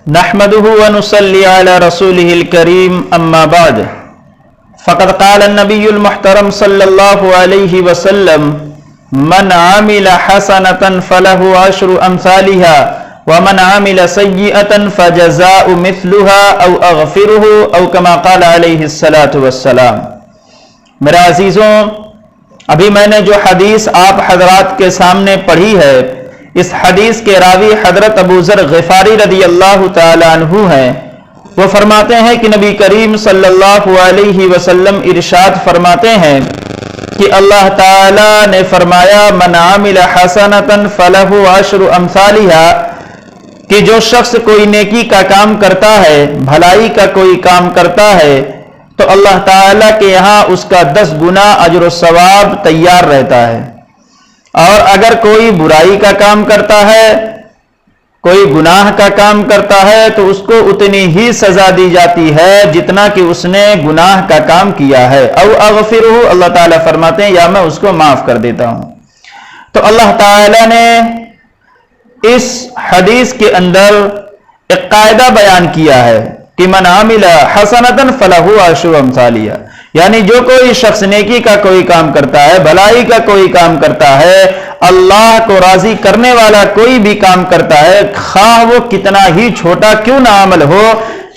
نحمده ونصلي على رسوله الكريم اما بعد فقد قال النبي المحترم صلى الله عليه وسلم من عمل حسنة فله عشر امثالها ومن عمل سيئة فجزاء مثلها او اغفره او كما قال عليه الصلاة والسلام۔ میرے عزیزوں، ابھی میں نے جو حدیث آپ حضرات کے سامنے پڑھی ہے، اس حدیث کے راوی حضرت ابو ذر غفاری رضی اللہ تعالی عنہ ہیں۔ وہ فرماتے ہیں کہ نبی کریم صلی اللہ علیہ وسلم ارشاد فرماتے ہیں کہ اللہ تعالی نے فرمایا من عمل حسنۃ فلہ عشر امثالها، کہ جو شخص کوئی نیکی کا کام کرتا ہے، بھلائی کا کوئی کام کرتا ہے، تو اللہ تعالیٰ کے یہاں اس کا 10 گنا اجر و ثواب تیار رہتا ہے۔ اور اگر کوئی برائی کا کام کرتا ہے، کوئی گناہ کا کام کرتا ہے، تو اس کو اتنی ہی سزا دی جاتی ہے جتنا کہ اس نے گناہ کا کام کیا ہے۔ او اغفرہ، اللہ تعالیٰ فرماتے ہیں یا میں اس کو معاف کر دیتا ہوں۔ تو اللہ تعالیٰ نے اس حدیث کے اندر ایک قاعدہ بیان کیا ہے کہ من عمل حسنۃ فلہ عشر امثالها، یعنی جو کوئی شخص نیکی کا کوئی کام کرتا ہے، بھلائی کا کوئی کام کرتا ہے، اللہ کو راضی کرنے والا کوئی بھی کام کرتا ہے، خواہ وہ کتنا ہی چھوٹا کیوں نہ عمل ہو،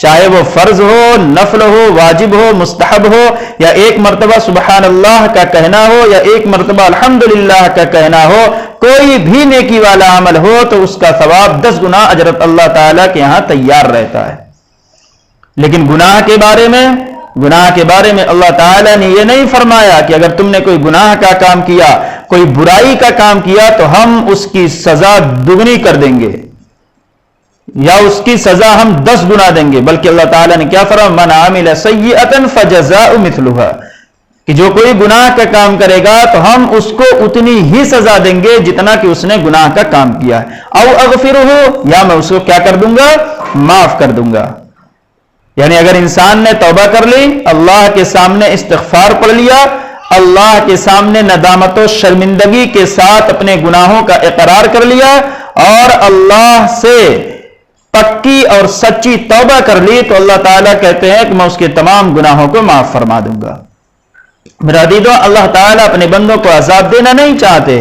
چاہے وہ فرض ہو، نفل ہو، واجب ہو، مستحب ہو، یا ایک مرتبہ سبحان اللہ کا کہنا ہو، یا ایک مرتبہ الحمدللہ کا کہنا ہو، کوئی بھی نیکی والا عمل ہو تو اس کا ثواب 10 گنا اجرت اللہ تعالیٰ کے ہاں تیار رہتا ہے۔ لیکن گناہ کے بارے میں اللہ تعالیٰ نے یہ نہیں فرمایا کہ اگر تم نے کوئی گناہ کا کام کیا، کوئی برائی کا کام کیا تو ہم اس کی سزا دگنی کر دیں گے یا اس کی سزا ہم 10 گنا دیں گے، بلکہ اللہ تعالیٰ نے کیا فرمایا من عمل سیئۃ فجزاء مثلها، کہ جو کوئی گناہ کا کام کرے گا تو ہم اس کو اتنی ہی سزا دیں گے جتنا کہ اس نے گناہ کا کام کیا ہے۔ او اغفرہ، یا میں اس کو کیا کر دوں گا، معاف کر دوں گا۔ یعنی اگر انسان نے توبہ کر لی، اللہ کے سامنے استغفار پڑھ لیا، اللہ کے سامنے ندامت و شرمندگی کے ساتھ اپنے گناہوں کا اقرار کر لیا اور اللہ سے پکی اور سچی توبہ کر لی، تو اللہ تعالیٰ کہتے ہیں کہ میں اس کے تمام گناہوں کو معاف فرما دوں گا۔ میرے عزیزوں، اللہ تعالیٰ اپنے بندوں کو عذاب دینا نہیں چاہتے،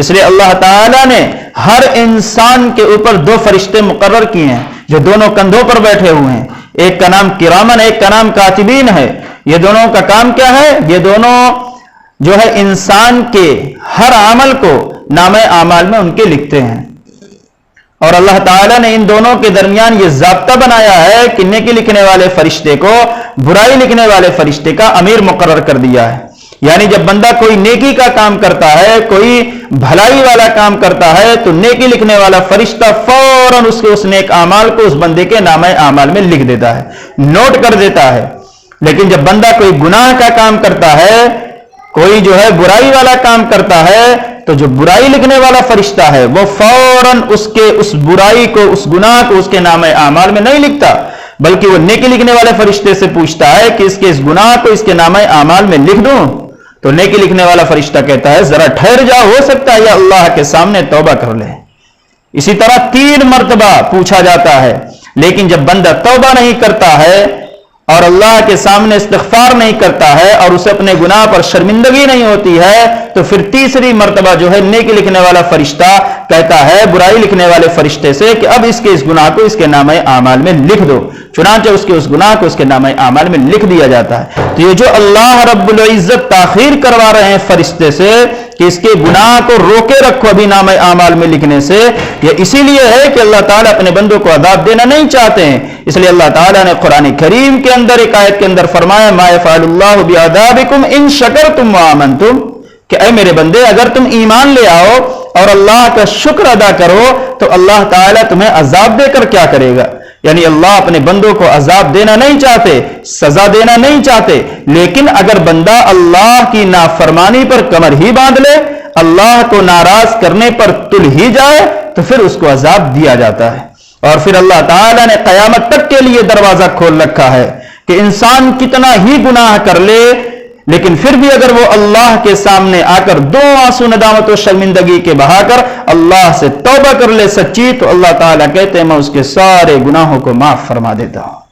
اس لیے اللہ تعالیٰ نے ہر انسان کے اوپر 2 فرشتے مقرر کیے ہیں جو دونوں کندھوں پر بیٹھے ہوئے ہیں، ایک کا نام کرامن، ایک کا نام کاتبین ہے۔ یہ دونوں کا کام کیا ہے؟ یہ دونوں جو ہے انسان کے ہر عمل کو نامہ اعمال میں ان کے لکھتے ہیں، اور اللہ تعالیٰ نے ان دونوں کے درمیان یہ ضابطہ بنایا ہے کہ نیکی لکھنے والے فرشتے کو برائی لکھنے والے فرشتے کا امیر مقرر کر دیا ہے۔ یعنی جب بندہ کوئی نیکی کا کام کرتا ہے، کوئی بھلائی والا کام کرتا ہے، تو نیکی لکھنے والا فرشتہ فوراً اس کے اس نیک اعمال کو اس بندے کے نامہ اعمال میں لکھ دیتا ہے، نوٹ کر دیتا ہے۔ لیکن جب بندہ کوئی گناہ کا کام کرتا ہے، کوئی جو ہے برائی والا کام کرتا ہے، تو جو برائی لکھنے والا فرشتہ ہے وہ فوراً اس برائی کو، اس گناہ کو اس کے نامہ اعمال میں نہیں لکھتا، بلکہ وہ نیکی لکھنے والے فرشتے سے پوچھتا ہے کہ اس گناہ کو اس کے نامہ اعمال میں لکھ دوں؟ تو نیکی لکھنے والا فرشتہ کہتا ہے ذرا ٹھہر جاؤ، ہو سکتا ہے یا اللہ کے سامنے توبہ کر لے۔ اسی طرح 3 مرتبہ پوچھا جاتا ہے، لیکن جب بندہ توبہ نہیں کرتا ہے اور اللہ کے سامنے استغفار نہیں کرتا ہے اور اسے اپنے گناہ پر شرمندگی نہیں ہوتی ہے، تو پھر تیسری مرتبہ جو ہے نیکی لکھنے والا فرشتہ کہتا ہے برائی لکھنے والے فرشتے سے کہ اب اس گناہ کو اس کے نامہ اعمال میں لکھ دو۔ چنانچہ اس گناہ کو اس کے نامہ اعمال میں لکھ دیا جاتا ہے۔ تو یہ جو اللہ رب العزت تاخیر کروا رہے ہیں فرشتے سے کہ اس کے گناہ کو روکے رکھو ابھی نامہ اعمال میں لکھنے سے، یہ اسی لیے ہے کہ اللہ تعالیٰ اپنے بندوں کو عذاب دینا نہیں چاہتے ہیں۔ اس لیے اللہ تعالیٰ نے قرآن کریم کے اندر ایک آیت کے اندر فرمایا ما یفعل اللہ بعذابکم ان شکرتم وآمنتم، کہ اے میرے بندے اگر تم ایمان لے آؤ اور اللہ کا شکر ادا کرو تو اللہ تعالیٰ تمہیں عذاب دے کر کیا کرے گا۔ یعنی اللہ اپنے بندوں کو عذاب دینا نہیں چاہتے، سزا دینا نہیں چاہتے، لیکن اگر بندہ اللہ کی نافرمانی پر کمر ہی باندھ لے، اللہ کو ناراض کرنے پر تل ہی جائے، تو پھر اس کو عذاب دیا جاتا ہے۔ اور پھر اللہ تعالیٰ نے قیامت تک کے لیے دروازہ کھول رکھا ہے کہ انسان کتنا ہی گناہ کر لے، لیکن پھر بھی اگر وہ اللہ کے سامنے آ کر دو آنسو ندامت و شرمندگی کے بہا کر اللہ سے توبہ کر لے سچی، تو اللہ تعالیٰ کہتے ہیں میں اس کے سارے گناہوں کو معاف فرما دیتا ہوں۔